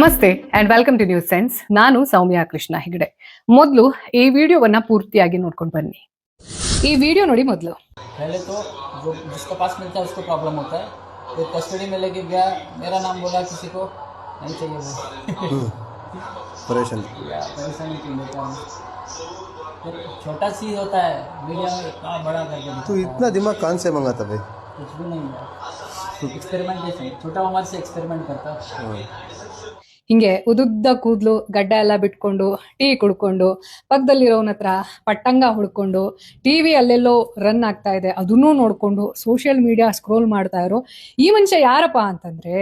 ನಮಸ್ತೆ and welcome to news sense. ನಾನು ಸೌಮ್ಯ ಕೃಷ್ಣ ಹೆಗಡೆ. ಮೊದಲು ಈ ವಿಡಿಯೋವನ್ನ ಪೂರ್ತಿಯಾಗಿ ನೋಡ್ಕೊಂಡು ಬನ್ನಿ. ಈ ವಿಡಿಯೋ ನೋಡಿ ಮೊದಲು. पहले तो जो जिसके पास मिलता है उसको प्रॉब्लम होता है. फिर कस्टडी में लेके गया, मेरा नाम बोला, किसी को नहीं चाहिए वो परेशानी क्यों लेता है. फिर छोटा सी होता है, मीडिया में इतना बड़ा करके तो इतना दिमाग कहाँ से मंगाता भाई? कुछ भी नहीं है. एक्सपेरिमेंटेशन, छोटा उम्र से एक्सपेरिमेंट करता. ಹಿಂಗೆ ಉದುದ್ದ ಕೂದಲು, ಗಡ್ಡ ಎಲ್ಲ ಬಿಟ್ಕೊಂಡು, ಟೀ ಕುಡ್ಕೊಂಡು, ಪಕ್ಕದಲ್ಲಿರೋನ ಹತ್ರ ಪಟ್ಟಂಗ ಹುಡ್ಕೊಂಡು, ಟಿವಿ ಅಲ್ಲೆಲ್ಲೋ ರನ್ ಆಗ್ತಾ ಇದೆ ಅದನ್ನೂ ನೋಡ್ಕೊಂಡು ಸೋಷಿಯಲ್ ಮೀಡಿಯಾ ಸ್ಕ್ರೋಲ್ ಮಾಡ್ತಾ ಇರೋ ಈ ಮನುಷ್ಯ ಯಾರಪ್ಪ ಅಂತಂದ್ರೆ,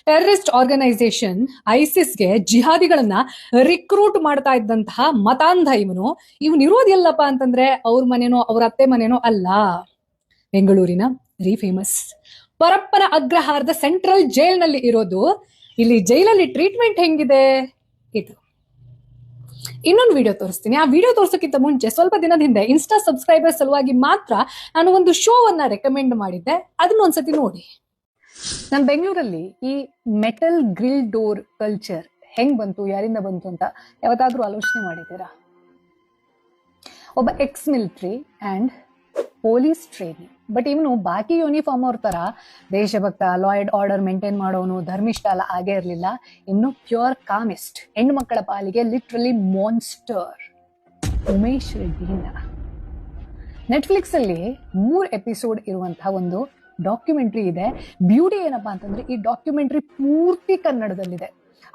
ಟೆರರಿಸ್ಟ್ ಆರ್ಗನೈಸೇಷನ್ ಐಸಿಸ್ಗೆ ಜಿಹಾದಿಗಳನ್ನ ರಿಕ್ರೂಟ್ ಮಾಡ್ತಾ ಇದ್ದಂತಹ ಮತಾಂಧ ಇವನು ಇರೋದಿಲ್ಲಪ್ಪ ಅಂತಂದ್ರೆ ಅವ್ರ ಮನೆನೋ ಅವ್ರ ಅತ್ತೆ ಮನೆನೋ ಅಲ್ಲ, ಬೆಂಗಳೂರಿನ ವೆರಿ ಫೇಮಸ್ ಪರಪ್ಪನ ಅಗ್ರಹಾರದ ಸೆಂಟ್ರಲ್ ಜೈಲ್ ನಲ್ಲಿ ಇರೋದು. ಇಲ್ಲಿ ಜೈಲಲ್ಲಿ ಟ್ರೀಟ್ಮೆಂಟ್ ಹೆಂಗಿದೆ ಇದು ಇನ್ನೊಂದು ವಿಡಿಯೋ ತೋರಿಸ್ತೀನಿ. ಆ ವಿಡಿಯೋ ತೋರ್ಸೋಕ್ಕಿಂತ ಮುಂಚೆ ಸ್ವಲ್ಪ ದಿನದ ಹಿಂದೆ ಇನ್ಸ್ಟಾ ಸಬ್ಸ್ಕ್ರೈಬರ್ ಸಲುವಾಗಿ ಮಾತ್ರ ನಾನು ಒಂದು ಶೋವನ್ನ ರೆಕಮೆಂಡ್ ಮಾಡಿದ್ದೆ, ಅದನ್ನ ಒಂದ್ಸತಿ ನೋಡಿ. ನಾನು ಬೆಂಗಳೂರಲ್ಲಿ ಈ ಮೆಟಲ್ ಗ್ರಿಲ್ ಡೋರ್ ಕಲ್ಚರ್ ಹೆಂಗ್ ಬಂತು, ಯಾರಿಂದ ಬಂತು ಅಂತ ಯಾವತ್ತಾದ್ರೂ ಆಲೋಚನೆ ಮಾಡಿದ್ದೀರಾ? ಒಬ್ಬ X military and police training, but ಇವನು ಬಾಕಿ ಯೂನಿಫಾರ್ಮ್ ಅವ್ರ ತರ ದೇಶಭಕ್ತ, ಲಾಯ್ಡ್ ಆರ್ಡರ್ ಮೇಂಟೈನ್ ಮಾಡೋನು, ಧರ್ಮಿಷ್ಠ ಎಲ್ಲ ಆಗೇ ಇರಲಿಲ್ಲ. ಇವನು ಪ್ಯೂರ್ ಕಾಮಿಸ್ಟ್, ಹೆಣ್ಣು ಮಕ್ಕಳ ಪಾಲಿಗೆ ಲಿಟ್ರಲಿ ಮಾನ್ಸ್ಟರ್. ಉಮೇಶ್ ರೆಡ್ಡಿನ ನೆಟ್ಫ್ಲಿಕ್ಸ್ ಅಲ್ಲಿ 3 ಎಪಿಸೋಡ್ ಇರುವಂತಹ ಒಂದು ಡಾಕ್ಯುಮೆಂಟ್ರಿ ಇದೆ. ಬ್ಯೂಟಿ ಏನಪ್ಪಾ ಅಂತಂದ್ರೆ, ಈ ಡಾಕ್ಯುಮೆಂಟ್ರಿ ಪೂರ್ತಿ ಕನ್ನಡದಲ್ಲಿದೆ.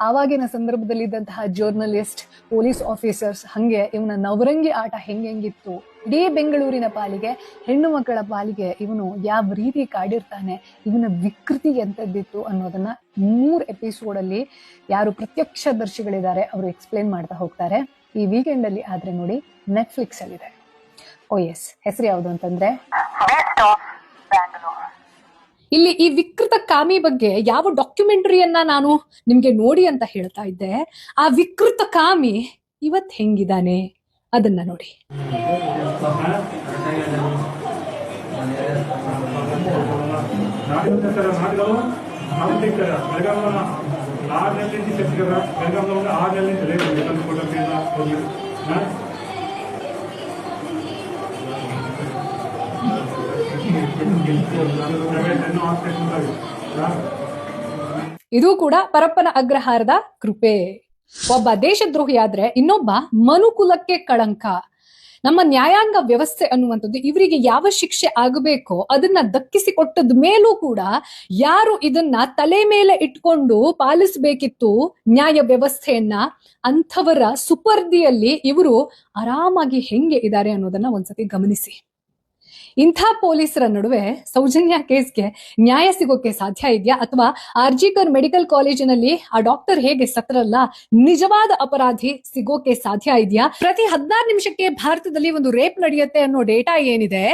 ಆವಾಗಿನ ಸಂದರ್ಭದಲ್ಲಿ ಇದ್ದಂತಹ ಜರ್ನಲಿಸ್ಟ್, ಪೊಲೀಸ್ ಆಫೀಸರ್ಸ್, ಹಂಗೆ ಇವನ ನವರಂಗಿ ಆಟ ಹೆಂಗಿತ್ತು, ಇಡೀ ಬೆಂಗಳೂರಿನ ಪಾಲಿಗೆ, ಹೆಣ್ಣು ಮಕ್ಕಳ ಪಾಲಿಗೆ ಇವನು ಯಾವ ರೀತಿ ಕಾಡಿರ್ತಾನೆ, ಇವನ ವಿಕೃತಿ ಎಂತದ್ದಿತ್ತು ಅನ್ನೋದನ್ನ 3 ಎಪಿಸೋಡ್ ಅಲ್ಲಿ ಯಾರು ಪ್ರತ್ಯಕ್ಷದರ್ಶಿಗಳಿದ್ದಾರೆ ಅವರು ಎಕ್ಸ್ಪ್ಲೇನ್ ಮಾಡ್ತಾ ಹೋಗ್ತಾರೆ. ಈ ವೀಕೆಂಡ್ ಅಲ್ಲಿ ಆದ್ರೆ ನೋಡಿ, ನೆಟ್ಫ್ಲಿಕ್ಸ್ ಅಲ್ಲಿ ಇದೆ. ಓ ಎಸ್, ಹೆಸರು ಯಾವುದು ಅಂತಂದ್ರೆ ಇಲ್ಲಿ ಈ ವಿಕೃತ ಕಾಮಿ ಬಗ್ಗೆ ಯಾವ ಡಾಕ್ಯುಮೆಂಟರಿಯನ್ನ ನಾನು ನಿಮ್ಗೆ ನೋಡಿ ಅಂತ ಹೇಳ್ತಾ ಇದ್ದೆ, ಆ ವಿಕೃತ ಕಾಮಿ ಇವತ್ ಹೆಂಗಿದಾನೆ ಅದನ್ನ ನೋಡಿ. ಇದು ಕೂಡ ಪರಪ್ಪನ ಅಗ್ರಹಾರದ ಕೃಪೆ. ಒಬ್ಬ ದೇಶದ್ರೋಹಿ ಆದ್ರೆ ಇನ್ನೊಬ್ಬ ಮನುಕುಲಕ್ಕೆ ಕಳಂಕ. ನಮ್ಮ ನ್ಯಾಯಾಂಗ ವ್ಯವಸ್ಥೆ ಅನ್ನುವಂಥದ್ದು ಇವರಿಗೆ ಯಾವ ಶಿಕ್ಷೆ ಆಗಬೇಕೋ ಅದನ್ನ ದಕ್ಕಿಸಿಕೊಟ್ಟದ ಮೇಲೂ ಕೂಡ ಯಾರು ಇದನ್ನ ತಲೆ ಮೇಲೆ ಇಟ್ಕೊಂಡು ಪಾಲಿಸಬೇಕಿತ್ತು ನ್ಯಾಯ ವ್ಯವಸ್ಥೆಯನ್ನ, ಅಂಥವರ ಸುಪರ್ದಿಯಲ್ಲಿ ಇವರು ಆರಾಮಾಗಿ ಹೆಂಗೆ ಇದ್ದಾರೆ ಅನ್ನೋದನ್ನ ಒಂದ್ಸತಿ ಗಮನಿಸಿ. ಇಂಥ ಪೊಲೀಸರ ನಡುವೆ ಸೌಜನ್ಯ ಕೇಸ್ಗೆ ನ್ಯಾಯ ಸಿಗೋಕೆ ಸಾಧ್ಯ ಇದೆಯಾ? ಅಥವಾ ಆರ್ಜಿಕರ್ ಮೆಡಿಕಲ್ ಕಾಲೇಜಿನಲ್ಲಿ ಆ ಡಾಕ್ಟರ್ ಹೇಗೆ ಸತ್ರಲ್ಲ, ನಿಜವಾದ ಅಪರಾಧಿ ಸಿಗೋಕೆ ಸಾಧ್ಯ ಇದೆಯಾ? ಪ್ರತಿ 16 ನಿಮಿಷಕ್ಕೆ ಭಾರತದಲ್ಲಿ ಒಂದು ರೇಪ್ ನಡೆಯುತ್ತೆ ಅನ್ನೋ ಡೇಟಾ ಏನಿದೆ,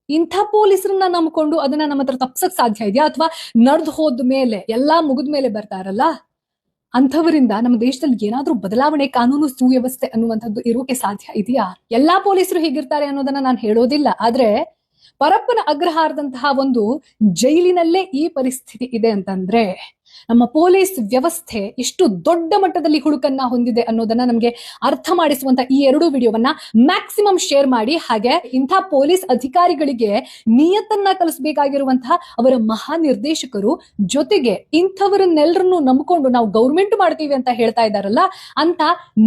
ಇಂಥ ಪೊಲೀಸರನ್ನ ನಂಬ್ಕೊಂಡು ಅದನ್ನ ನಮ್ಮ ಹತ್ರ ತಪ್ಸಕ್ ಸಾಧ್ಯ ಇದೆಯಾ? ಅಥವಾ ನಡೆದು ಹೋದ ಮೇಲೆ ಎಲ್ಲಾ ಮುಗಿದ ಮೇಲೆ ಬರ್ತಾರಲ್ಲ ಅಂಥವರಿಂದ ನಮ್ಮ ದೇಶದಲ್ಲಿ ಏನಾದ್ರೂ ಬದಲಾವಣೆ, ಕಾನೂನು ಸುವ್ಯವಸ್ಥೆ ಅನ್ನುವಂಥದ್ದು ಇರೋಕೆ ಸಾಧ್ಯ ಇದೆಯಾ? ಎಲ್ಲಾ ಪೊಲೀಸರು ಹೀಗಿರ್ತಾರೆ ಅನ್ನೋದನ್ನ ನಾನು ಹೇಳೋದಿಲ್ಲ, ಆದ್ರೆ ಪರಪ್ಪನ ಅಗ್ರಹಾರದಂತಹ ಒಂದು ಜೈಲಿನಲ್ಲೇ ಈ ಪರಿಸ್ಥಿತಿ ಇದೆ ಅಂತಂದ್ರೆ ನಮ್ಮ ಪೊಲೀಸ್ ವ್ಯವಸ್ಥೆ ಎಷ್ಟು ದೊಡ್ಡ ಮಟ್ಟದಲ್ಲಿ ಹುಡುಕನ್ನ ಹೊಂದಿದೆ ಅನ್ನೋದನ್ನ ನಮ್ಗೆ ಅರ್ಥ ಮಾಡಿಸುವಂತ ಈ 2 ವಿಡಿಯೋವನ್ನ ಮ್ಯಾಕ್ಸಿಮಮ್ ಶೇರ್ ಮಾಡಿ. ಹಾಗೆ ಇಂಥ ಪೊಲೀಸ್ ಅಧಿಕಾರಿಗಳಿಗೆ ನಿಯತ್ತನ್ನ ಕಲಿಸಬೇಕಾಗಿರುವಂತಹ ಅವರ ಮಹಾನಿರ್ದೇಶಕರು, ಜೊತೆಗೆ ಇಂಥವರನ್ನೆಲ್ಲರನ್ನು ನಂಬಿಕೊಂಡು ನಾವು ಗೌರ್ಮೆಂಟ್ ಮಾಡ್ತೀವಿ ಅಂತ ಹೇಳ್ತಾ ಇದ್ದಾರಲ್ಲ ಅಂತ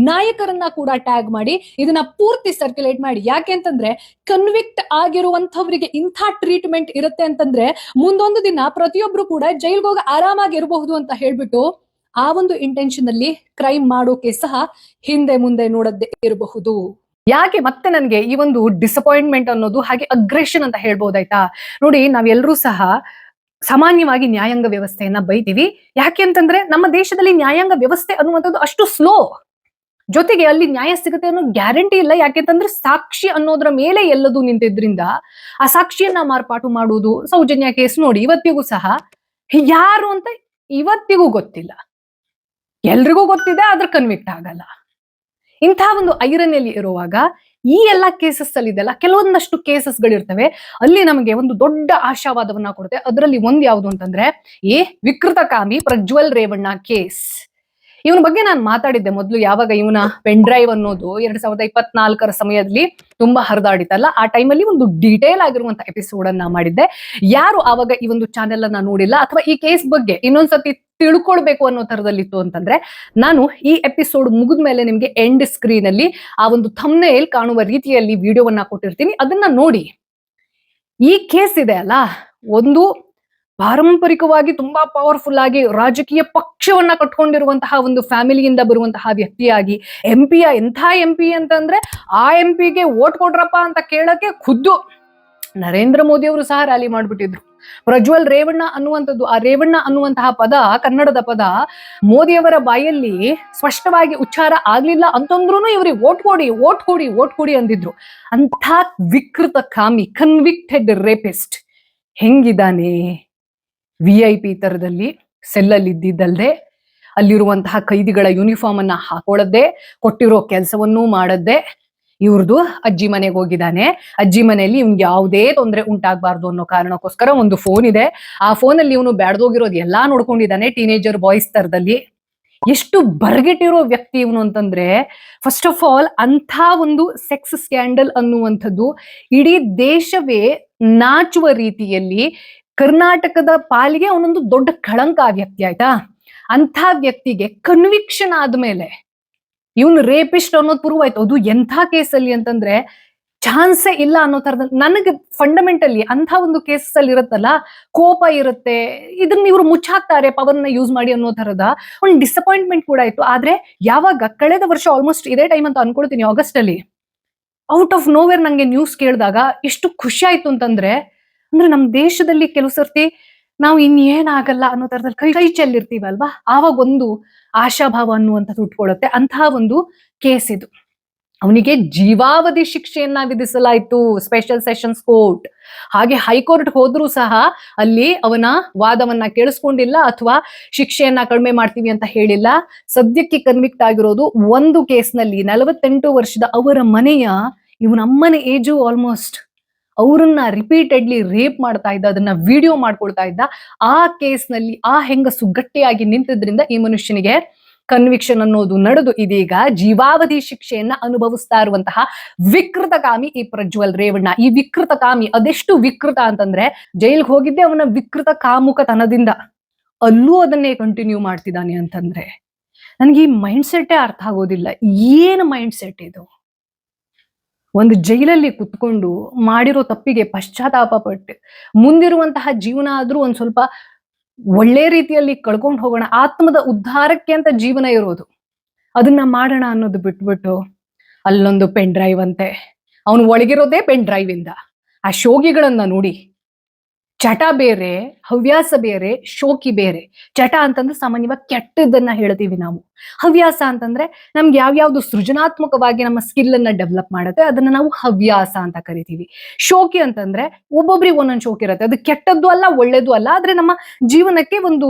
ನಾಯಕರನ್ನ ಕೂಡ ಟ್ಯಾಗ್ ಮಾಡಿ ಇದನ್ನ ಪೂರ್ತಿ ಸರ್ಕ್ಯುಲೇಟ್ ಮಾಡಿ. ಯಾಕೆ ಅಂತಂದ್ರೆ ಕನ್ವಿಕ್ಟ್ ಆಗಿರುವಂತವರಿಗೆ ಇಂಥ ಟ್ರೀಟ್ಮೆಂಟ್ ಇರುತ್ತೆ ಅಂತಂದ್ರೆ ಮುಂದೊಂದು ದಿನ ಪ್ರತಿಯೊಬ್ರು ಕೂಡ ಜೈಲ್ಗೆ ಹೋಗಿ ಆರಾಮಾಗಿ ಇರಬಹುದು ಅಂತ ಹೇಳ್ಬಿಟ್ಟು ಆ ಒಂದು ಇಂಟೆನ್ಷನ್ ಅಲ್ಲಿ ಕ್ರೈಮ್ ಮಾಡೋಕೆ ಸಹ ಹಿಂದೆ ಮುಂದೆ ನೋಡದೇ ಇರಬಹುದು. ಯಾಕೆ ಮತ್ತೆ ನನಗೆ ಈ ಒಂದು ಡಿಸಪಾಯಿಂಟ್ಮೆಂಟ್ ಅನ್ನೋದು, ಹಾಗೆ ಅಗ್ರೆಷನ್ ಅಂತ ಹೇಳ್ಬೋದಾಯ್ತಾ? ನೋಡಿ, ನಾವೆಲ್ಲರೂ ಸಹ ಸಾಮಾನ್ಯವಾಗಿ ನ್ಯಾಯಾಂಗ ವ್ಯವಸ್ಥೆಯನ್ನ ಬೈತೀವಿ. ಯಾಕೆ ಅಂತಂದ್ರೆ ನಮ್ಮ ದೇಶದಲ್ಲಿ ನ್ಯಾಯಾಂಗ ವ್ಯವಸ್ಥೆ ಅನ್ನುವಂಥದ್ದು ಅಷ್ಟು ಸ್ಲೋ, ಜೊತೆಗೆ ಅಲ್ಲಿ ನ್ಯಾಯ ಸಿಗುತ್ತೆ ಅನ್ನೋ ಗ್ಯಾರಂಟಿ ಇಲ್ಲ. ಯಾಕೆಂತಂದ್ರೆ ಸಾಕ್ಷಿ ಅನ್ನೋದ್ರ ಮೇಲೆ ಎಲ್ಲದೂ ನಿಂತಿದ್ರಿಂದ ಆ ಸಾಕ್ಷಿಯನ್ನ ಮಾರ್ಪಾಟು ಮಾಡುವುದು. ಸೌಜನ್ಯ ಕೇಸ್ ನೋಡಿ, ಇವತ್ತಿಗೂ ಸಹ ಯಾರು ಅಂತ ಇವತ್ತಿಗೂ ಗೊತ್ತಿಲ್ಲ, ಎಲ್ರಿಗೂ ಗೊತ್ತಿದೆ ಆದ್ರೆ ಕನ್ವಿಕ್ಟ್ ಆಗಲ್ಲ. ಇಂಥ ಒಂದು ಐರನಿಯಲ್ಲಿ ಇರುವಾಗ ಈ ಎಲ್ಲಾ ಕೇಸಸ್ ಅಲ್ಲಿ ಇದೆಲ್ಲ, ಕೆಲವೊಂದಷ್ಟು ಕೇಸಸ್ಗಳಿರ್ತವೆ ಅಲ್ಲಿ ನಮಗೆ ಒಂದು ದೊಡ್ಡ ಆಶಾವಾದವನ್ನ ಕೊಡುತ್ತೆ. ಅದರಲ್ಲಿ ಒಂದ್ ಯಾವುದು ಅಂತಂದ್ರೆ ಈ ವಿಕೃತಕಾಮಿ ಪ್ರಜ್ವಲ್ ರೇವಣ್ಣ ಕೇಸ್. ಇವನ ಬಗ್ಗೆ ನಾನು ಮಾತಾಡಿದ್ದೆ ಮೊದಲು, ಯಾವಾಗ ಇವನ ಪೆನ್ ಡ್ರೈವ್ ಅನ್ನೋದು 2024 ಸಮಯದಲ್ಲಿ ತುಂಬಾ ಹರಿದಾಡಿತಲ್ಲ, ಆ ಟೈಮಲ್ಲಿ ಒಂದು ಡೀಟೇಲ್ ಆಗಿರುವಂತ ಎಪಿಸೋಡ್ ಅನ್ನ ಮಾಡಿದ್ದೆ. ಯಾರು ಆವಾಗ ಈ ಒಂದು ಚಾನೆಲ್ ಅನ್ನ ನೋಡಿಲ್ಲ ಅಥವಾ ಈ ಕೇಸ್ ಬಗ್ಗೆ ಇನ್ನೊಂದ್ಸತಿ ತಿಳ್ಕೊಳ್ಬೇಕು ಅನ್ನೋ ತರದಲ್ಲಿತ್ತು ಅಂತಂದ್ರೆ, ನಾನು ಈ ಎಪಿಸೋಡ್ ಮುಗಿದ್ಮೇಲೆ ನಿಮ್ಗೆ ಎಂಡ್ ಸ್ಕ್ರೀನ್ ಅಲ್ಲಿ ಆ ಒಂದು ಥಂಬ್ನೇಲ್ ಕಾಣುವ ರೀತಿಯಲ್ಲಿ ವಿಡಿಯೋವನ್ನ ಕೊಟ್ಟಿರ್ತೀನಿ, ಅದನ್ನ ನೋಡಿ. ಈ ಕೇಸ್ ಇದೆ ಅಲ್ಲ, ಒಂದು ಪಾರಂಪರಿಕವಾಗಿ ತುಂಬಾ ಪವರ್ಫುಲ್ ಆಗಿ ರಾಜಕೀಯ ಪಕ್ಷವನ್ನ ಕಟ್ಕೊಂಡಿರುವಂತಹ ಒಂದು ಫ್ಯಾಮಿಲಿಯಿಂದ ಬರುವಂತಹ ವ್ಯಕ್ತಿಯಾಗಿ ಎಂಥ ಎಂಪಿ ಅಂತಂದ್ರೆ ಆ ಎಂಪಿಗೆ ವೋಟ್ ಕೊಡ್ರಪ್ಪ ಅಂತ ಕೇಳಕ್ಕೆ ಖುದ್ದು ನರೇಂದ್ರ ಮೋದಿ ಅವರು ಸಹ ರ್ಯಾಲಿ ಮಾಡ್ಬಿಟ್ಟಿದ್ರು. ಪ್ರಜ್ವಲ್ ರೇವಣ್ಣ ಅನ್ನುವಂಥದ್ದು, ಆ ರೇವಣ್ಣ ಅನ್ನುವಂತಹ ಪದ, ಕನ್ನಡದ ಪದ ಮೋದಿಯವರ ಬಾಯಲ್ಲಿ ಸ್ಪಷ್ಟವಾಗಿ ಉಚ್ಚಾರ ಆಗ್ಲಿಲ್ಲ ಅಂತಂದ್ರೂ ಇವ್ರಿಗೆ ವೋಟ್ ಕೊಡಿ ವೋಟ್ ಕೊಡಿ ವೋಟ್ ಕೊಡಿ ಅಂದಿದ್ರು. ಅಂಥ ವಿಕೃತ ಕಾಮಿ, ಕನ್ವಿಕ್ಟೆಡ್ ರೇಪಿಸ್ಟ್ ಹೆಂಗಿದಾನೆ, VIP ತರದಲ್ಲಿ ಸೆಲ್ಲಲ್ಲಿ ಇದ್ದಿದ್ದಲ್ದೆ, ಅಲ್ಲಿರುವಂತಹ ಕೈದಿಗಳ ಯೂನಿಫಾರ್ಮ್ ಅನ್ನ ಹಾಕೊಳ್ಳದೆ, ಕೊಟ್ಟಿರೋ ಕೆಲಸವನ್ನೂ ಮಾಡದ್ದೆ ಇವ್ರದ್ದು ಅಜ್ಜಿ ಮನೆಗೆ ಹೋಗಿದ್ದಾನೆ. ಅಜ್ಜಿ ಮನೆಯಲ್ಲಿ ಇವ್ನಿಗೆ ಯಾವುದೇ ತೊಂದರೆ ಉಂಟಾಗಬಾರ್ದು ಅನ್ನೋ ಕಾರಣಕ್ಕೋಸ್ಕರ ಒಂದು ಫೋನ್ ಇದೆ. ಆ ಫೋನಲ್ಲಿ ಇವನು ಬ್ಯಾಡ್ದೋಗಿರೋದು ಎಲ್ಲಾ ನೋಡ್ಕೊಂಡಿದ್ದಾನೆ, ಟೀನೇಜರ್ ಬಾಯ್ಸ್ ತರದಲ್ಲಿ. ಎಷ್ಟು ಬರ್ಗೆಟ್ಟಿರೋ ವ್ಯಕ್ತಿ ಇವನು ಅಂತಂದ್ರೆ, ಫಸ್ಟ್ ಆಫ್ ಆಲ್ ಅಂಥ ಒಂದು ಸೆಕ್ಸ್ ಸ್ಕ್ಯಾಂಡಲ್ ಅನ್ನುವಂಥದ್ದು ಇಡೀ ದೇಶವೇ ನಾಚುವ ರೀತಿಯಲ್ಲಿ ಕರ್ನಾಟಕದ ಪಾಲಿಗೆ ಅವನೊಂದು ದೊಡ್ಡ ಕಳಂಕ ಆ ವ್ಯಕ್ತಿ, ಆಯ್ತಾ. ಅಂಥ ವ್ಯಕ್ತಿಗೆ ಕನ್ವಿಕ್ಷನ್ ಆದ್ಮೇಲೆ ಇವನು ರೇಪಿಸ್ಟ್ ಅನ್ನೋದು ಪ್ರೂವ್ ಆಯ್ತು. ಅದು ಎಂಥ ಕೇಸಲ್ಲಿ ಅಂತಂದ್ರೆ ಚಾನ್ಸೇ ಇಲ್ಲ ಅನ್ನೋ ತರದ. ನನಗೆ ಫಂಡಮೆಂಟಲಿ ಅಂಥ ಒಂದು ಕೇಸಸ್ ಅಲ್ಲಿ ಇರುತ್ತಲ್ಲ, ಕೋಪ ಇರುತ್ತೆ, ಇದನ್ನ ಇವ್ರು ಮುಚ್ಚಾಕ್ತಾರೆ ಪವರ್ನ ಯೂಸ್ ಮಾಡಿ ಅನ್ನೋ ತರದ ಒಂದು ಡಿಸಪಾಯಿಂಟ್ಮೆಂಟ್ ಕೂಡ ಆಯ್ತು. ಆದ್ರೆ ಯಾವಾಗ ಕಳೆದ ವರ್ಷ ಆಲ್ಮೋಸ್ಟ್ ಇದೇ ಟೈಮ್ ಅಂತ ಅನ್ಕೊಳ್ತೀನಿ, ಆಗಸ್ಟ್ ಅಲ್ಲಿ ಔಟ್ ಆಫ್ ನೋವೇರ್ ನಂಗೆ ನ್ಯೂಸ್ ಕೇಳಿದಾಗ ಎಷ್ಟು ಖುಷಿ ಆಯ್ತು ಅಂತಂದ್ರೆ ನಮ್ ದೇಶದಲ್ಲಿ ಕೆಲವು ಸರ್ತಿ ನಾವು ಇನ್ನೇನಾಗಲ್ಲ ಅನ್ನೋ ತರದಲ್ಲಿ ಕೈ ಚೆಲ್ಲಿರ್ತೀವಲ್ವಾ, ಆವಾಗ ಒಂದು ಆಶಾಭಾವ ಅನ್ನುವಂಥದ್ದು ಉಟ್ಕೊಳ್ಳುತ್ತೆ. ಅಂತಹ ಒಂದು ಕೇಸ್ ಇದು. ಅವನಿಗೆ ಜೀವಾವಧಿ ಶಿಕ್ಷೆಯನ್ನ ವಿಧಿಸಲಾಯಿತು ಸ್ಪೆಷಲ್ ಸೆಷನ್ಸ್ ಕೋರ್ಟ್. ಹಾಗೆ ಹೈಕೋರ್ಟ್ ಹೋದ್ರೂ ಸಹ ಅಲ್ಲಿ ಅವನ ವಾದವನ್ನ ಕೇಳಿಸ್ಕೊಂಡಿಲ್ಲ ಅಥವಾ ಶಿಕ್ಷೆಯನ್ನ ಕಡಿಮೆ ಮಾಡ್ತೀವಿ ಅಂತ ಹೇಳಿಲ್ಲ. ಸದ್ಯಕ್ಕೆ ಕನ್ವಿಕ್ಟ್ ಆಗಿರೋದು ಒಂದು ಕೇಸ್ನಲ್ಲಿ 48 ವರ್ಷದ ಅವರ ಮನೆಯ, ಇವನ ಅಮ್ಮನ ಏಜು ಆಲ್ಮೋಸ್ಟ್, ಅವರನ್ನ ರಿಪೀಟೆಡ್ಲಿ ರೇಪ್ ಮಾಡ್ತಾ ಇದ್ದ, ಅದನ್ನ ವಿಡಿಯೋ ಮಾಡ್ಕೊಳ್ತಾ ಇದ್ದ. ಆ ಕೇಸ್ನಲ್ಲಿ ಆ ಹೆಂಗಸು ಗಟ್ಟಿಯಾಗಿ ನಿಂತಿದ್ರಿಂದ ಈ ಮನುಷ್ಯನಿಗೆ ಕನ್ವಿಕ್ಷನ್ ಅನ್ನೋದು ನಡೆದು ಇದೀಗ ಜೀವಾವಧಿ ಶಿಕ್ಷೆಯನ್ನ ಅನುಭವಿಸ್ತಾ ಇರುವಂತಹ ವಿಕೃತ ಕಾಮಿ ಈ ಪ್ರಜ್ವಲ್ ರೇವಣ್ಣ. ಈ ವಿಕೃತ ಕಾಮಿ ಅದೆಷ್ಟು ವಿಕೃತ ಅಂತಂದ್ರೆ, ಜೈಲ್ಗೆ ಹೋಗಿದ್ದೆ ಅವನ ವಿಕೃತ ಕಾಮುಕತನದಿಂದ, ಅಲ್ಲೂ ಅದನ್ನೇ ಕಂಟಿನ್ಯೂ ಮಾಡ್ತಿದ್ದಾನೆ ಅಂತಂದ್ರೆ ನನಗೆ ಈ ಮೈಂಡ್ ಸೆಟ್ಟೇ ಅರ್ಥ ಆಗೋದಿಲ್ಲ. ಏನು ಮೈಂಡ್ ಸೆಟ್ ಇದು? ಒಂದು ಜೈಲಲ್ಲಿ ಕುತ್ಕೊಂಡು ಮಾಡಿರೋ ತಪ್ಪಿಗೆ ಪಶ್ಚಾತ್ತಾಪ ಪಟ್ಟು ಮುಂದಿರುವಂತಹ ಜೀವನ ಆದ್ರೂ ಒಂದ್ ಸ್ವಲ್ಪ ಒಳ್ಳೆ ರೀತಿಯಲ್ಲಿ ಕಳ್ಕೊಂಡು ಹೋಗೋಣ, ಆತ್ಮದ ಉದ್ಧಾರಕ್ಕೆ ಅಂತ ಜೀವನ ಇರೋದು, ಅದನ್ನ ಮಾಡೋಣ ಅನ್ನೋದು ಬಿಟ್ಬಿಟ್ಟು ಅಲ್ಲೊಂದು ಪೆನ್ ಡ್ರೈವ್ ಅಂತೆ, ಅವನು ಒಳಗಿರೋದೇ ಪೆನ್ ಡ್ರೈವ್ ಇಂದ. ಆ ಶೋಗಿಗಳನ್ನ ನೋಡಿ, ಚಟ ಬೇರೆ, ಹವ್ಯಾಸ ಬೇರೆ, ಶೋಕಿ ಬೇರೆ. ಚಟ ಅಂತಂದ್ರೆ ಸಾಮಾನ್ಯವಾಗಿ ಕೆಟ್ಟದನ್ನ ಹೇಳ್ತೀವಿ ನಾವು. ಹವ್ಯಾಸ ಅಂತಂದ್ರೆ ನಮ್ಗೆ ಯಾವ್ಯಾವ್ದು ಸೃಜನಾತ್ಮಕವಾಗಿ ನಮ್ಮ ಸ್ಕಿಲ್ ಅನ್ನ ಡೆವಲಪ್ ಮಾಡುತ್ತೆ ಅದನ್ನ ನಾವು ಹವ್ಯಾಸ ಅಂತ ಕರಿತೀವಿ. ಶೋಕಿ ಅಂತಂದ್ರೆ ಒಬ್ಬೊಬ್ರಿಗೆ ಒಂದೊಂದು ಶೋಕಿ ಇರುತ್ತೆ, ಅದು ಕೆಟ್ಟದ್ದು ಅಲ್ಲ ಒಳ್ಳೇದು ಅಲ್ಲ, ಆದ್ರೆ ನಮ್ಮ ಜೀವನಕ್ಕೆ ಒಂದು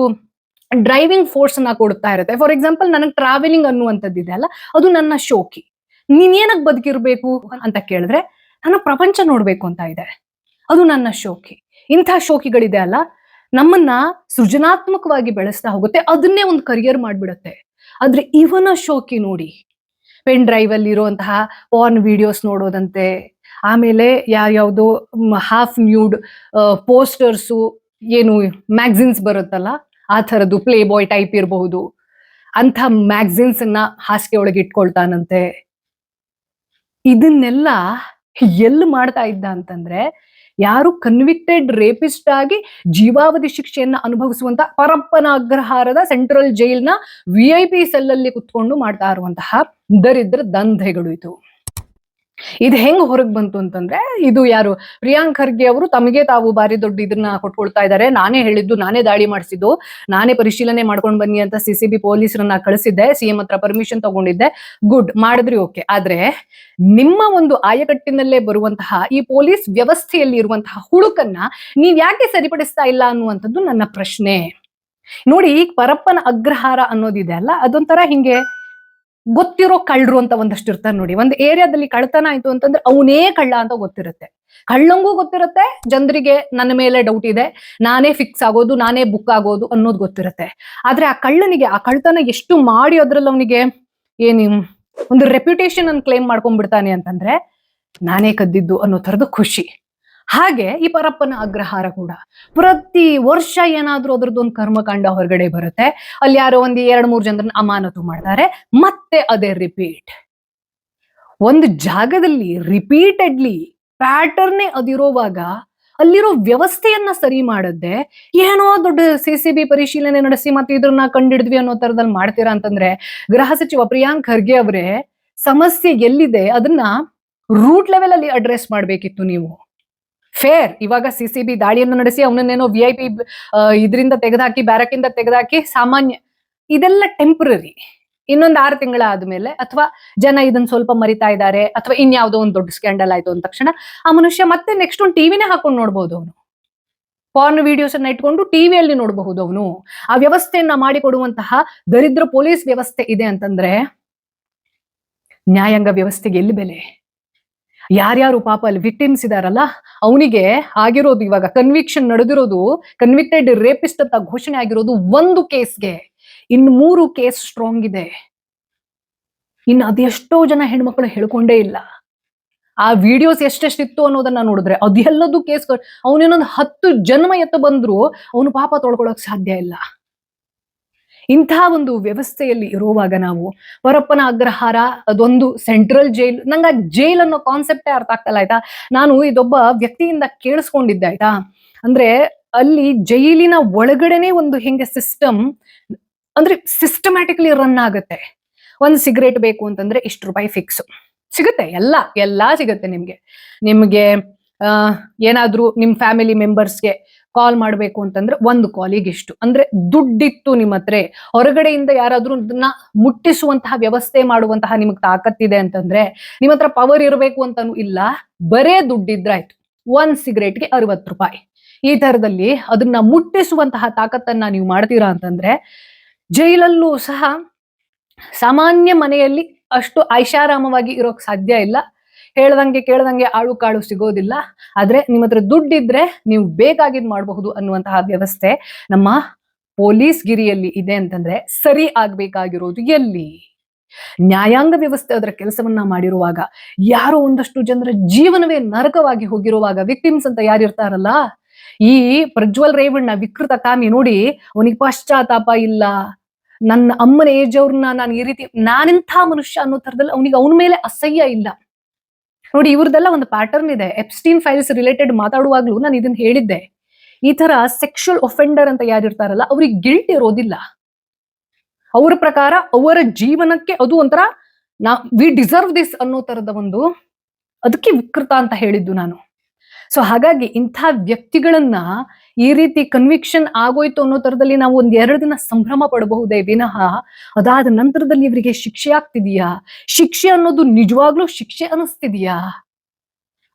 ಡ್ರೈವಿಂಗ್ ಫೋರ್ಸ್ ಅನ್ನ ಕೊಡ್ತಾ ಇರುತ್ತೆ. ಫಾರ್ ಎಕ್ಸಾಂಪಲ್, ನನಗೆ ಟ್ರಾವೆಲಿಂಗ್ ಅನ್ನುವಂಥದ್ದಿದೆ ಅಲ್ಲ, ಅದು ನನ್ನ ಶೋಕಿ. ನೀನ್ ಏನಕ್ಕೆ ಬದುಕಿರ್ಬೇಕು ಅಂತ ಕೇಳಿದ್ರೆ ನನ್ನ ಪ್ರಪಂಚ ನೋಡ್ಬೇಕು ಅಂತ ಇದೆ, ಅದು ನನ್ನ ಶೋಕಿ. ಇಂಥ ಶೋಕಿಗಳಿದೆ ಅಲ್ಲ, ನಮ್ಮನ್ನ ಸೃಜನಾತ್ಮಕವಾಗಿ ಬೆಳೆಸ್ತಾ ಹೋಗುತ್ತೆ, ಅದನ್ನೇ ಒಂದು ಕರಿಯರ್ ಮಾಡ್ಬಿಡುತ್ತೆ. ಆದ್ರೆ ಇವನ ಶೋಕಿ ನೋಡಿ, ಪೆನ್ ಡ್ರೈವ್ ಅಲ್ಲಿ ಇರುವಂತಹ ಪಾರ್ನ್ ವಿಡಿಯೋಸ್ ನೋಡೋದಂತೆ, ಆಮೇಲೆ ಯಾವ್ಯಾವ್ದು ಹಾಫ್ ನ್ಯೂಡ್ ಪೋಸ್ಟರ್ಸು, ಏನು ಮ್ಯಾಗ್ಝಿನ್ಸ್ ಬರುತ್ತಲ್ಲ ಆ ಥರದ್ದು, ಪ್ಲೇ ಬಾಯ್ ಟೈಪ್ ಇರಬಹುದು, ಅಂಥ ಮ್ಯಾಗ್ಝಿನ್ಸ್ ಅನ್ನ ಹಾಸಿಗೆ ಒಳಗೆ ಇಟ್ಕೊಳ್ತಾನಂತೆ. ಇದನ್ನೆಲ್ಲ ಎಲ್ಲಿ ಮಾಡ್ತಾ ಇದ್ದ ಅಂತಂದ್ರೆ, ಯಾರು ಕನ್ವಿಕ್ಟೆಡ್ ರೇಪಿಸ್ಟ್ ಆಗಿ ಜೀವಾವಧಿ ಶಿಕ್ಷೆಯನ್ನ ಅನುಭವಿಸುವಂತ ಪರಪ್ಪನ ಅಗ್ರಹಾರದ ಸೆಂಟ್ರಲ್ ಜೈಲ್ನ VIP ಸೆಲ್ ಅಲ್ಲಿ ಕುತ್ಕೊಂಡು ಮಾಡ್ತಾ ಇರುವಂತಹ ದರಿದ್ರ ದಂಧೆಗಳು ಇದು. ಇದು ಹೆಂಗ್ ಹೊರಗ್ ಬಂತು ಅಂತಂದ್ರೆ, ಇದು ಯಾರು ಪ್ರಿಯಾಂಕ್ ಖರ್ಗೆ ಅವರು ತಮಗೆ ತಾವು ಬಾರಿ ದೊಡ್ಡ ಇದನ್ನ ಕೊಟ್ಕೊಳ್ತಾ ಇದ್ದಾರೆ. ನಾನೇ ಹೇಳಿದ್ದು, ನಾನೇ ದಾಳಿ ಮಾಡಿಸಿದ್ದು, ನಾನೇ ಪರಿಶೀಲನೆ ಮಾಡ್ಕೊಂಡು ಬನ್ನಿ ಅಂತ CCB ಪೊಲೀಸರನ್ನ ಕಳಿಸಿದ್ದೆ, CM ಹತ್ರ ಪರ್ಮಿಷನ್ ತಗೊಂಡಿದ್ದೆ, ಗುಡ್ ಮಾಡಿದ್ರಿ, ಓಕೆ. ಆದ್ರೆ ನಿಮ್ಮ ಒಂದು ಆಯಕಟ್ಟಿನಲ್ಲೇ ಬರುವಂತಹ ಈ ಪೊಲೀಸ್ ವ್ಯವಸ್ಥೆಯಲ್ಲಿ ಇರುವಂತಹ ಹುಳುಕನ್ನ ನೀವ್ ಯಾಕೆ ಸರಿಪಡಿಸ್ತಾ ಇಲ್ಲ ಅನ್ನುವಂಥದ್ದು ನನ್ನ ಪ್ರಶ್ನೆ. ನೋಡಿ, ಪರಪ್ಪನ ಅಗ್ರಹಾರ ಅನ್ನೋದಿದೆ ಅಲ್ಲ, ಅದೊಂಥರ ಹಿಂಗೆ ಗೊತ್ತಿರೋ ಕಳ್ಳರು ಅಂತ ಒಂದಷ್ಟು ಇರ್ತಾರೆ ನೋಡಿ. ಒಂದು ಏರಿಯಾದಲ್ಲಿ ಕಳ್ತನ ಆಯ್ತು ಅಂತಂದ್ರೆ ಅವನೇ ಕಳ್ಳ ಅಂತ ಗೊತ್ತಿರುತ್ತೆ. ಕಳ್ಳಂಗೂ ಗೊತ್ತಿರುತ್ತೆ, ಜನರಿಗೆ ನನ್ನ ಮೇಲೆ ಡೌಟ್ ಇದೆ, ನಾನೇ ಫಿಕ್ಸ್ ಆಗೋದು, ನಾನೇ ಬುಕ್ ಆಗೋದು ಅನ್ನೋದು ಗೊತ್ತಿರುತ್ತೆ. ಆದ್ರೆ ಆ ಕಳ್ಳನಿಗೆ ಆ ಕಳ್ತನ ಎಷ್ಟು ಮಾಡಿ ಅದ್ರಲ್ಲಿ ಅವನಿಗೆ ಏನು ಒಂದು ರೆಪ್ಯುಟೇಷನ್ ಅನ್ನು ಕ್ಲೇಮ್ ಮಾಡ್ಕೊಂಡ್ಬಿಡ್ತಾನೆ ಅಂತಂದ್ರೆ ನಾನೇ ಕದ್ದಿದ್ದು ಅನ್ನೋ ತರದ ಖುಷಿ. ಹಾಗೆ ಈ ಪರಪ್ಪನ ಅಗ್ರಹಾರ ಕೂಡ ಪ್ರತಿ ವರ್ಷ ಏನಾದ್ರೂ ಅದ್ರದ್ದೊಂದು ಕರ್ಮಕಾಂಡ ಹೊರಗಡೆ ಬರುತ್ತೆ. ಅಲ್ಲಿ ಯಾರೋ ಒಂದು 2-3 ಜನರನ್ನ ಅಮಾನತು ಮಾಡ್ತಾರೆ, ಮತ್ತೆ ಅದೇ ರಿಪೀಟ್. ಒಂದು ಜಾಗದಲ್ಲಿ ರಿಪೀಟೆಡ್ಲಿ ಪ್ಯಾಟರ್ನೇ ಅದಿರೋವಾಗ ಅಲ್ಲಿರೋ ವ್ಯವಸ್ಥೆಯನ್ನ ಸರಿ ಮಾಡದ್ದೆ ಏನೋ ದೊಡ್ಡ CCB ಪರಿಶೀಲನೆ ನಡೆಸಿ ಮತ್ತೆ ಇದ್ರನ್ನ ಕಂಡಿಡಿದ್ವಿ ಅನ್ನೋ ತರದಲ್ಲಿ ಮಾಡ್ತೀರಾ ಅಂತಂದ್ರೆ, ಗೃಹ ಸಚಿವ ಪ್ರಿಯಾಂಕ್ ಖರ್ಗೆ ಅವರೇ ಸಮಸ್ಯೆ ಎಲ್ಲಿದೆ ಅದನ್ನ ರೂಟ್ ಲೆವೆಲ್ ಅಲ್ಲಿ ಅಡ್ರೆಸ್ ಮಾಡ್ಬೇಕಿತ್ತು ನೀವು. ಫೇರ್ ಇವಾಗ CCB ದಾಳಿಯನ್ನು ನಡೆಸಿ ಅವನನ್ನೇನೋ VIP ಇದರಿಂದ ತೆಗೆದಾಕಿ, ಬ್ಯಾರಕಿಂದ ತೆಗೆದಾಕಿ, ಸಾಮಾನ್ಯ ಇದೆಲ್ಲ ಟೆಂಪರರಿ. ಇನ್ನೊಂದು 6 ತಿಂಗಳ ಆದ್ಮೇಲೆ ಅಥವಾ ಜನ ಇದನ್ನ ಸ್ವಲ್ಪ ಮರಿತಾ ಇದ್ದಾರೆ ಅಥವಾ ಇನ್ಯಾವುದೋ ಒಂದು ದೊಡ್ಡ ಸ್ಕ್ಯಾಂಡಲ್ ಆಯ್ತು ಅಂದ ತಕ್ಷಣ ಆ ಮನುಷ್ಯ ಮತ್ತೆ ನೆಕ್ಸ್ಟ್ ಒಂದು ಟಿವಿನೇ ಹಾಕೊಂಡು ನೋಡ್ಬೋದು. ಅವನು ಪಾರ್ನ್ ವಿಡಿಯೋಸ್ ಅನ್ನ ಇಟ್ಕೊಂಡು ಟಿವಿಯಲ್ಲಿ ನೋಡಬಹುದು. ಅವನು ಆ ವ್ಯವಸ್ಥೆಯನ್ನ ಮಾಡಿಕೊಡುವಂತಹ ದರಿದ್ರ ಪೊಲೀಸ್ ವ್ಯವಸ್ಥೆ ಇದೆ ಅಂತಂದ್ರೆ ನ್ಯಾಯಾಂಗ ವ್ಯವಸ್ಥೆಗೆ ಎಲ್ಲಿ ಬೆಲೆ? ಯಾರ್ಯಾರು ಪಾಪ ಅಲ್ಲಿ ವಿಕ್ಟಿಮ್ಸ್ ಇದಾರಲ್ಲ ಅವನಿಗೆ ಆಗಿರೋದು, ಇವಾಗ ಕನ್ವಿಕ್ಷನ್ ನಡೆದಿರೋದು, ಕನ್ವಿಕ್ಟೆಡ್ ರೇಪಿಸ್ಟ್ ಅಂತ ಘೋಷಣೆ ಆಗಿರೋದು 1 ಕೇಸ್ಗೆ, ಇನ್ನು 3 ಕೇಸ್ ಸ್ಟ್ರಾಂಗ್ ಇದೆ. ಇನ್ನು ಅದೆಷ್ಟೋ ಜನ ಹೆಣ್ಮಕ್ಳು ಹೇಳ್ಕೊಂಡೇ ಇಲ್ಲ. ಆ ವಿಡಿಯೋಸ್ ಎಷ್ಟೆಷ್ಟಿತ್ತು ಅನ್ನೋದನ್ನ ನೋಡಿದ್ರೆ ಅದೆಲ್ಲದು ಕೇಸ್. ಅವನೇನೊಂದು 10 ಜನ್ಮ ಎತ್ತ ಬಂದ್ರು ಅವನು ಪಾಪ ತೊಳ್ಕೊಳಕ್ ಸಾಧ್ಯ ಇಲ್ಲ. ಇಂಥ ಒಂದು ವ್ಯವಸ್ಥೆಯಲ್ಲಿ ಇರುವಾಗ ನಾವು ಪರಪ್ಪನ ಅಗ್ರಹಾರ ಅದೊಂದು ಸೆಂಟ್ರಲ್ ಜೈಲ್. ನಂಗೆ ಆ ಜೈಲ್ ಅನ್ನೋ ಕಾನ್ಸೆಪ್ಟೇ ಅರ್ಥ ಆಗ್ತಲ್ಲ ಆಯ್ತಾ. ನಾನು ಇದೊಬ್ಬ ವ್ಯಕ್ತಿಯಿಂದ ಕೇಳಿಸ್ಕೊಂಡಿದ್ದೆ ಆಯ್ತಾ. ಅಂದ್ರೆ ಅಲ್ಲಿ ಜೈಲಿನ ಒಳಗಡೆನೆ ಒಂದು ಹೆಂಗೆ ಸಿಸ್ಟಮ್ ಅಂದ್ರೆ ಸಿಸ್ಟಮ್ಯಾಟಿಕ್ಲಿ ರನ್ ಆಗುತ್ತೆ. ಒಂದು ಸಿಗರೇಟ್ ಬೇಕು ಅಂತಂದ್ರೆ ಇಷ್ಟು ರೂಪಾಯಿ ಫಿಕ್ಸ್ ಸಿಗುತ್ತೆ, ಎಲ್ಲಾ ಸಿಗುತ್ತೆ ನಿಮ್ಗೆ. ಏನಾದ್ರೂ ನಿಮ್ ಫ್ಯಾಮಿಲಿ ಮೆಂಬರ್ಸ್ಗೆ ಕಾಲ್ ಮಾಡ್ಬೇಕು ಅಂತಂದ್ರೆ 1 ಕಾಲಿಗೆ ಇಷ್ಟು. ಅಂದ್ರೆ ದುಡ್ಡಿತ್ತು ನಿಮ್ಮ ಹತ್ರ, ಹೊರಗಡೆಯಿಂದ ಯಾರಾದ್ರೂ ಅದನ್ನ ಮುಟ್ಟಿಸುವಂತಹ ವ್ಯವಸ್ಥೆ ಮಾಡುವಂತಹ ನಿಮಗ್ ತಾಕತ್ತಿದೆ ಅಂತಂದ್ರೆ, ನಿಮ್ಮ ಹತ್ರ ಪವರ್ ಇರಬೇಕು ಅಂತಾನು ಇಲ್ಲ, ಬರೇ ದುಡ್ಡಿದ್ರಾಯ್ತು. 1 ಸಿಗರೇಟ್ಗೆ 60 ರೂಪಾಯಿ. ಈ ತರದಲ್ಲಿ ಅದನ್ನ ಮುಟ್ಟಿಸುವಂತಹ ತಾಕತ್ತನ್ನ ನೀವು ಮಾಡ್ತೀರಾ ಅಂತಂದ್ರೆ ಜೈಲಲ್ಲೂ ಸಹ ಸಾಮಾನ್ಯ ಮನೆಯಲ್ಲಿ ಅಷ್ಟು ಐಷಾರಾಮವಾಗಿ ಇರೋಕ್ ಸಾಧ್ಯ ಇಲ್ಲ. ಕೇಳ್ದಂಗೆ ಆಳು ಕಾಳು ಸಿಗೋದಿಲ್ಲ. ಆದ್ರೆ ನಿಮ್ಮ ಹತ್ರ ದುಡ್ಡಿದ್ರೆ ನೀವು ಬೇಕಾಗಿದ್ ಮಾಡಬಹುದು ಅನ್ನುವಂತಹ ವ್ಯವಸ್ಥೆ ನಮ್ಮ ಪೊಲೀಸ್ ಗಿರಿಯಲ್ಲಿ ಇದೆ ಅಂತಂದ್ರೆ ಸರಿ ಆಗ್ಬೇಕಾಗಿರೋದು ಎಲ್ಲಿ? ನ್ಯಾಯಾಂಗ ವ್ಯವಸ್ಥೆ ಅದರ ಕೆಲಸವನ್ನ ಮಾಡಿರುವಾಗ, ಯಾರೋ ಒಂದಷ್ಟು ಜನರ ಜೀವನವೇ ನರಕವಾಗಿ ಹೋಗಿರುವಾಗ, ವಿಕ್ಟಿಮ್ಸ್ ಅಂತ ಯಾರಿರ್ತಾರಲ್ಲ, ಈ ಪ್ರಜ್ವಲ್ ರೇವಣ್ಣ ವಿಕೃತ ಕಾಮಿ ನೋಡಿ ಅವನಿಗೆ ಪಶ್ಚಾತ್ತಾಪ ಇಲ್ಲ. ನನ್ನ ಅಮ್ಮನ ಏಜ್ ಅವ್ರನ್ನ ನಾನು ಈ ರೀತಿ ನಾನಿಂಥ ಮನುಷ್ಯ ಅನ್ನೋ ತರದಲ್ಲಿ ಅವನಿಗೆ ಅವನ ಮೇಲೆ ಅಸಹ್ಯ ಇಲ್ಲ. ನೋಡಿ ಇವ್ರದೆಲ್ಲ ಒಂದು ಪ್ಯಾಟರ್ನ್ ಇದೆ. ಎಪ್ಸ್ಟೀನ್ ಫೈಲ್ಸ್ ರಿಲೇಟೆಡ್ ಮಾತಾಡುವಾಗ್ಲೂ ನಾನು ಇದನ್ನ ಹೇಳಿದ್ದೆ. ಈ ತರ ಸೆಕ್ಷುವಲ್ ಒಫೆಂಡರ್ ಅಂತ ಯಾರಿರ್ತಾರಲ್ಲ ಅವ್ರಿಗೆ ಗಿಲ್ಟ್ ಇರೋದಿಲ್ಲ. ಅವರ ಪ್ರಕಾರ ಅವರ ಜೀವನಕ್ಕೆ ಅದು ಒಂಥರ ವಿ ಡಿಸರ್ವ್ ದಿಸ್ ಅನ್ನೋ ತರದ ಒಂದು, ಅದಕ್ಕೆ ವಿಕೃತ ಅಂತ ಹೇಳಿದ್ದು ನಾನು. ಸೊ ಹಾಗಾಗಿ ಇಂಥ ವ್ಯಕ್ತಿಗಳನ್ನ ಈ ರೀತಿ ಕನ್ವಿಕ್ಷನ್ ಆಗೋಯ್ತು ಅನ್ನೋ ತರದಲ್ಲಿ ನಾವು 1-2 ದಿನ ಸಂಭ್ರಮ ಪಡಬಹುದೇ ವಿನಃ ಅದಾದ ನಂತರದಲ್ಲಿ ಇವರಿಗೆ ಶಿಕ್ಷೆ ಆಗ್ತಿದೆಯಾ? ಶಿಕ್ಷೆ ಅನ್ನೋದು ನಿಜವಾಗ್ಲೂ ಶಿಕ್ಷೆ ಅನಿಸ್ತಿದೆಯಾ?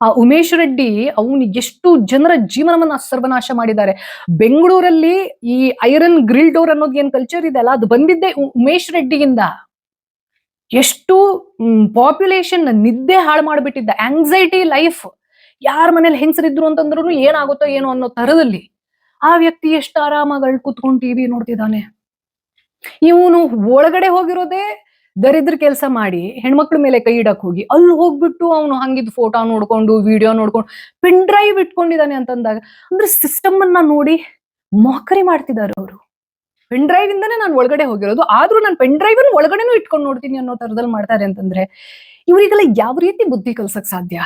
ಆ ಉಮೇಶ್ ರೆಡ್ಡಿ ಅವನು ಎಷ್ಟು ಜನರ ಜೀವನವನ್ನ ಸರ್ವನಾಶ ಮಾಡಿದ್ದಾರೆ. ಬೆಂಗಳೂರಲ್ಲಿ ಈ ಐರನ್ ಗ್ರಿಲ್ ಡೋರ್ ಅನ್ನೋದು ಏನ್ ಕಲ್ಚರ್ ಇದೆ ಅಲ್ಲ, ಅದು ಬಂದಿದ್ದೆ ಉಮೇಶ್ ರೆಡ್ಡಿಯಿಂದ. ಎಷ್ಟು ಪಾಪ್ಯುಲೇಷನ್ ನಿದ್ದೆ ಹಾಳು ಮಾಡ್ಬಿಟ್ಟಿದ್ದ, ಆಂಗ್ಸೈಟಿ ಲೈಫ್. ಯಾರ ಮನೇಲಿ ಹೆಂಗಸರಿದ್ರು ಅಂತಂದ್ರು ಏನಾಗುತ್ತೋ ಏನೋ ಅನ್ನೋ ತರದಲ್ಲಿ ಆ ವ್ಯಕ್ತಿ ಎಷ್ಟು ಆರಾಮಾಗಿ ಕೂತ್ಕೊಂಡು ಟಿವಿ ನೋಡ್ತಿದ್ದಾನೆ. ಇವನು ಒಳಗಡೆ ಹೋಗಿರೋದೇ ದರಿದ್ರ ಕೆಲಸ ಮಾಡಿ ಹೆಣ್ಮಕ್ಳ ಮೇಲೆ ಕೈ ಇಡಕ್ ಹೋಗಿ ಅಲ್ಲಿ ಹೋಗ್ಬಿಟ್ಟು ಅವನು ಹಂಗಿದ್ ಫೋಟೋ ನೋಡ್ಕೊಂಡು ವಿಡಿಯೋ ನೋಡ್ಕೊಂಡು ಪೆನ್ ಡ್ರೈವ್ ಇಟ್ಕೊಂಡಿದ್ದಾನೆ ಅಂತಂದಾಗ, ಅಂದ್ರೆ ಸಿಸ್ಟಮ್ ಅನ್ನ ನೋಡಿ ಮೋಕರಿ ಮಾಡ್ತಿದ್ದಾರೆ ಅವರು. ಪೆನ್ ಡ್ರೈವ್ ಇಂದಾನೆ ನಾನು ಒಳಗಡೆ ಹೋಗಿರೋದು, ಆದ್ರೂ ನಾನು ಪೆನ್ ಡ್ರೈವ್ ಅನ್ನು ಒಳಗಡೆನೂ ಇಟ್ಕೊಂಡು ನೋಡ್ತೀನಿ ಅನ್ನೋ ತರದಲ್ಲಿ ಮಾಡ್ತಾರೆ ಅಂತಂದ್ರೆ ಇವರಿಗೆಲ್ಲ ಯಾವ ರೀತಿ ಬುದ್ಧಿ ಕಲ್ಸಕ್ ಸಾಧ್ಯ?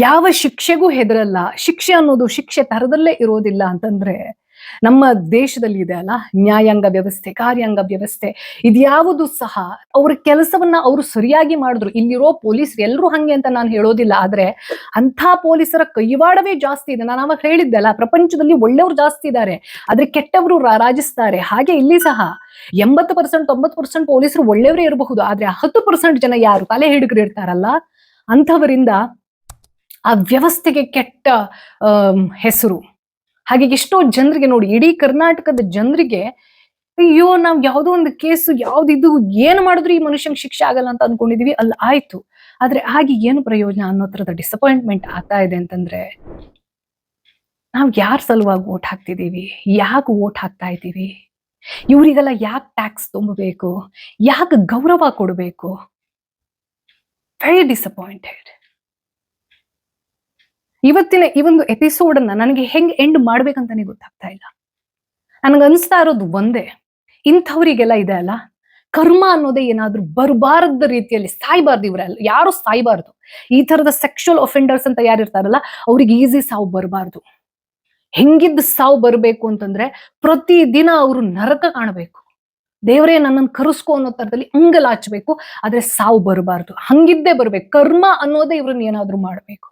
ಯಾವ ಶಿಕ್ಷೆಗೂ ಹೆದರಲ್ಲ. ಶಿಕ್ಷೆ ಅನ್ನೋದು ಶಿಕ್ಷೆ ತರದಲ್ಲೇ ಇರೋದಿಲ್ಲ ಅಂತಂದ್ರೆ ನಮ್ಮ ದೇಶದಲ್ಲಿ ಇದೆ ಅಲ್ಲ ನ್ಯಾಯಾಂಗ ವ್ಯವಸ್ಥೆ, ಕಾರ್ಯಾಂಗ ವ್ಯವಸ್ಥೆ, ಇದ್ಯಾವುದು ಸಹ ಅವ್ರ ಕೆಲಸವನ್ನ ಅವರು ಸರಿಯಾಗಿ ಮಾಡಿದ್ರು. ಇಲ್ಲಿರೋ ಪೊಲೀಸರು ಎಲ್ಲರೂ ಹಂಗೆ ಅಂತ ನಾನು ಹೇಳೋದಿಲ್ಲ, ಆದ್ರೆ ಅಂಥ ಪೊಲೀಸರ ಕೈವಾಡವೇ ಜಾಸ್ತಿ ಇದೆ. ನಾನು ಅವಾಗ ಹೇಳಿದ್ದೆ ಅಲ್ಲ, ಪ್ರಪಂಚದಲ್ಲಿ ಒಳ್ಳೆಯವರು ಜಾಸ್ತಿ ಇದ್ದಾರೆ, ಆದ್ರೆ ಕೆಟ್ಟವರು ರಾಜಿಸ್ತಾರೆ. ಹಾಗೆ ಇಲ್ಲಿ ಸಹ 80% 90% ಪೊಲೀಸರು ಒಳ್ಳೆಯವರೇ ಇರಬಹುದು, ಆದ್ರೆ 10% ಜನ ಯಾರು ತಲೆ ಹಿಡುಗರು ಇರ್ತಾರಲ್ಲ ಅಂಥವರಿಂದ ಆ ವ್ಯವಸ್ಥೆಗೆ ಕೆಟ್ಟ ಹೆಸರು. ಹಾಗೆ ಎಷ್ಟೋ ಜನರಿಗೆ ನೋಡಿ, ಇಡೀ ಕರ್ನಾಟಕದ ಜನರಿಗೆ ಅಯ್ಯೋ ನಾವ್ ಯಾವ್ದೋ ಒಂದು ಕೇಸು ಯಾವ್ದಿದ್ದು ಏನ್ ಮಾಡಿದ್ರು ಈ ಮನುಷ್ಯಂಗೆ ಶಿಕ್ಷೆ ಆಗಲ್ಲ ಅಂತ ಅನ್ಕೊಂಡಿದೀವಿ, ಅಲ್ಲಿ ಆಯ್ತು. ಆದ್ರೆ ಆಗಿ ಏನು ಪ್ರಯೋಜನ ಅನ್ನೋ ತರದ ಡಿಸಪಾಯಿಂಟ್ಮೆಂಟ್ ಆಗ್ತಾ ಇದೆ ಅಂತಂದ್ರೆ, ನಾವ್ ಯಾರ ಸಲುವಾಗಿ ವೋಟ್ ಹಾಕ್ತಿದೀವಿ, ಯಾಕೆ ವೋಟ್ ಹಾಕ್ತಾ ಇದ್ದೀವಿ, ಇವ್ರಿಗೆಲ್ಲ ಯಾಕೆ ಟ್ಯಾಕ್ಸ್ ತುಂಬಬೇಕು, ಯಾಕೆ ಗೌರವ ಕೊಡಬೇಕು. Very disappointed. ಇವತ್ತಿನ ಈ ಒಂದು ಎಪಿಸೋಡ್ ಅನ್ನ ನನಗೆ ಹೆಂಗ್ ಎಂಡ್ ಮಾಡ್ಬೇಕಂತಾನೆ ಗೊತ್ತಾಗ್ತಾ ಇಲ್ಲ. ನನಗೆ ಅನಿಸ್ತಾ ಇರೋದು ಒಂದೇ, ಇಂಥವ್ರಿಗೆಲ್ಲ ಇದೆ ಅಲ್ಲ, ಕರ್ಮ ಅನ್ನೋದೇ ಏನಾದ್ರೂ ಬರಬಾರದ ರೀತಿಯಲ್ಲಿ ಸಾಯ್ಬಾರ್ದು. ಇವರೆಲ್ಲ ಯಾರು ಸಾಯ್ಬಾರ್ದು. ಈ ತರದ ಸೆಕ್ಷುವಲ್ ಅಫೆಂಡರ್ಸ್ ಅಂತ ಯಾರಿರ್ತಾರಲ್ಲ, ಅವ್ರಿಗೆ ಈಸಿ ಸಾವು ಬರಬಾರ್ದು. ಹೆಂಗಿದ್ದ ಸಾವು ಬರಬೇಕು ಅಂತಂದ್ರೆ, ಪ್ರತಿದಿನ ಅವರು ನರಕ ಕಾಣಬೇಕು. ದೇವರೇ ನನ್ನನ್ನು ಕರೆಸ್ಕೊ ಅನ್ನೋ ತರದಲ್ಲಿ ಅಂಗಲಾಚಬೇಕು. ಆದ್ರೆ ಸಾವು ಬರಬಾರ್ದು. ಹಂಗಿದ್ದೇ ಬರ್ಬೇಕು. ಕರ್ಮ ಅನ್ನೋದೇ ಇವ್ರನ್ನ ಏನಾದ್ರೂ ಮಾಡ್ಬೇಕು.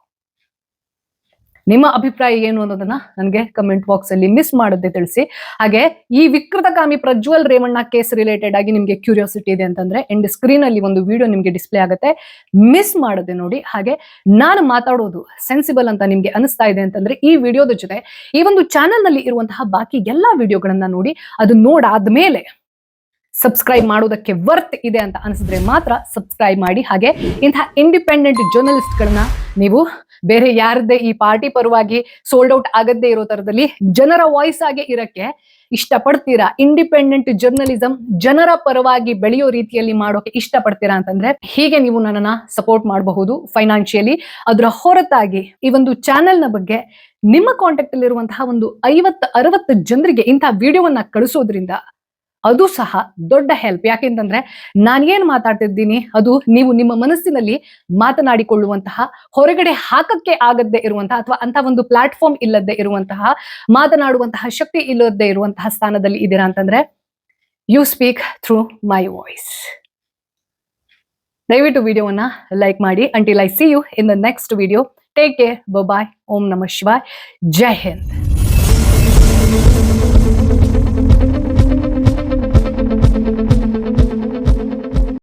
ನಿಮ್ಮ ಅಭಿಪ್ರಾಯ ಏನು ಅನ್ನೋದನ್ನ ನನಗೆ ಕಮೆಂಟ್ ಬಾಕ್ಸ್ ಅಲ್ಲಿ ಮಿಸ್ ಮಾಡದೆ ತಿಳಿಸಿ. ಹಾಗೆ ಈ ವಿಕೃತಕಾಮಿ ಪ್ರಜ್ವಲ್ ರೇವಣ್ಣ ಕೇಸ್ ರಿಲೇಟೆಡ್ ಆಗಿ ನಿಮ್ಗೆ ಕ್ಯೂರಿಯಾಸಿಟಿ ಇದೆ ಅಂತಂದ್ರೆ ಎಂಡ್ ಸ್ಕ್ರೀನ್ ಅಲ್ಲಿ ಒಂದು ವಿಡಿಯೋ ನಿಮ್ಗೆ ಡಿಸ್ಪ್ಲೇ ಆಗುತ್ತೆ, ಮಿಸ್ ಮಾಡದೆ ನೋಡಿ. ಹಾಗೆ ನಾನು ಮಾತಾಡೋದು ಸೆನ್ಸಿಬಲ್ ಅಂತ ನಿಮ್ಗೆ ಅನಿಸ್ತಾ ಇದೆ ಅಂತಂದ್ರೆ, ಈ ವಿಡಿಯೋದ ಜೊತೆ ಈ ಒಂದು ಚಾನೆಲ್ ನಲ್ಲಿ ಇರುವಂತಹ ಬಾಕಿ ಎಲ್ಲಾ ವಿಡಿಯೋಗಳನ್ನ ನೋಡಿ, ಅದು ನೋಡಾದ್ಮೇಲೆ ಸಬ್ಸ್ಕ್ರೈಬ್ ಮಾಡೋದಕ್ಕೆ ವರ್ತ್ ಇದೆ ಅಂತ ಅನಿಸಿದ್ರೆ ಮಾತ್ರ ಸಬ್ಸ್ಕ್ರೈಬ್ ಮಾಡಿ. ಹಾಗೆ ಇಂತಹ ಇಂಡಿಪೆಂಡೆಂಟ್ ಜರ್ನಲಿಸ್ಟ್ ಗಳನ್ನ ನೀವು ಬೇರೆ ಯಾರದ್ದೇ ಈ ಪಾರ್ಟಿ ಪರವಾಗಿ ಸೋಲ್ಡ್ ಔಟ್ ಆಗದ್ದೇ ಇರೋ ತರದಲ್ಲಿ ಜನರ ವಾಯ್ಸ್ ಆಗಿ ಇರಕ್ಕೆ ಇಷ್ಟಪಡ್ತೀರಾ, ಇಂಡಿಪೆಂಡೆಂಟ್ ಜರ್ನಲಿಸಂ ಜನರ ಪರವಾಗಿ ಬೆಳೆಯೋ ರೀತಿಯಲ್ಲಿ ಮಾಡೋಕೆ ಇಷ್ಟಪಡ್ತೀರಾ ಅಂತಂದ್ರೆ ಹೀಗೆ ನೀವು ನನ್ನನ್ನ ಸಪೋರ್ಟ್ ಮಾಡಬಹುದು ಫೈನಾನ್ಷಿಯಲಿ. ಅದರ ಹೊರತಾಗಿ ಈ ಒಂದು ಚಾನೆಲ್ ನ ಬಗ್ಗೆ ನಿಮ್ಮ ಕಾಂಟ್ಯಾಕ್ಟ್ ಅಲ್ಲಿ ಇರುವಂತಹ ಒಂದು 50-60 ಜನರಿಗೆ ಇಂತಹ ವಿಡಿಯೋವನ್ನ ಕಳಿಸೋದ್ರಿಂದ ಅದು ಸಹ ದೊಡ್ಡ ಹೆಲ್ಪ್. ಯಾಕೆಂತಂದ್ರೆ ನಾನೇನ್ ಮಾತಾಡ್ತಿದ್ದೀನಿ ಅದು ನೀವು ನಿಮ್ಮ ಮನಸ್ಸಿನಲ್ಲಿ ಮಾತನಾಡಿಕೊಳ್ಳುವಂತಹ, ಹೊರಗಡೆ ಹಾಕಕ್ಕೆ ಆಗದ್ದೇ ಇರುವಂತಹ ಅಥವಾ ಅಂತ ಒಂದು ಪ್ಲಾಟ್ಫಾರ್ಮ್ ಇಲ್ಲದೆ ಇರುವಂತಹ, ಮಾತನಾಡುವಂತಹ ಶಕ್ತಿ ಇಲ್ಲದೆ ಇರುವಂತಹ ಸ್ಥಾನದಲ್ಲಿ ಇದ್ದೀರಾ ಅಂತಂದ್ರೆ you speak through my voice. ದಯವಿಟ್ಟು ವಿಡಿಯೋವನ್ನ ಲೈಕ್ ಮಾಡಿ. Until I see you in the next video. Take care. Bye. ಓಂ ನಮಃ ಶಿವಾಯ್. ಜೈ ಹಿಂದ್.